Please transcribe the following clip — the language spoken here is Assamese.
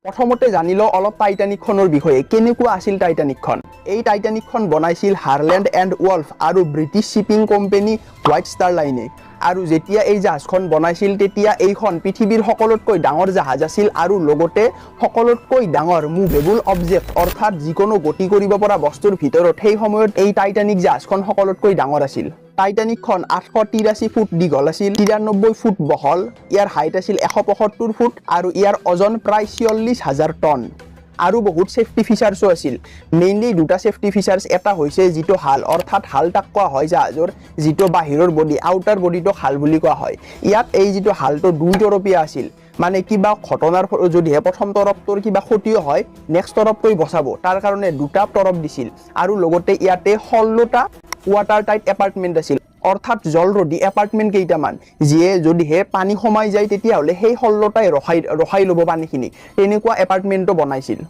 প্ৰথমতে জানি লওঁ অলপ টাইটানিকখনৰ বিষয়ে কেনেকুৱা আছিল টাইটানিকখন এই টাইটানিকখন বনাইছিল হাৰলেণ্ড এণ্ড ওৱল্ফ আৰু British shipping company white star লাইনে আৰু যেতিয়া এই জাহাজখন বনাইছিল তেতিয়া এইখন পৃথিৱীৰ সকলোতকৈ ডাঙৰ জাহাজ আছিল আৰু লগতে সকলোতকৈ ডাঙৰ মুভেবল অবজেক্ট অৰ্থাৎ যিকোনো গতি কৰিব পৰা বস্তুৰ ভিতৰত সেই সময়ত এই টাইটানিক জাহাজখন সকলোতকৈ ডাঙৰ আছিল টাইটানিকখন 883 ফুট দীঘল আছিল 93 ফুট বহল ইয়াৰ হাইট আছিল 175 ফুট আৰু ইয়াৰ ওজন প্ৰায় 44000 টন আৰু বহুত সেফটি ফিচাৰ্সও আছিল মেইনলি দুটা সেফটি ফিচাৰ্স এটা হৈছে যিটো হাল অৰ্থাৎ হাল তাক কোৱা হয় জাহাজৰ যিটো বাহিৰৰ বডি আউটাৰ বডিটো হাল বুলি কোৱা হয় ইয়াত এই যিটো হালটো দুই তৰপীয়া আছিল মানে কিবা ঘটনাৰ যদিহে প্ৰথম তৰপটোৰ কিবা ক্ষতিও হয় নেক্সট তৰপটোই বচাব তাৰ কাৰণে দুটা তৰপ দিছিল আৰু লগতে ইয়াতে 16টা ওয়াটাৰ টাইট এপাৰ্টমেন্ট আছিল অৰ্থাৎ জলৰদী এপাৰ্টমেন্ট কেইটামান যিয়ে যদিহে পানী সোমাই যায় তেতিয়া হলে সেই 16টাই ৰখাই ল'ব পানীখিনি তেনেকুৱা এপাৰ্টমেন্টও বনাইছিল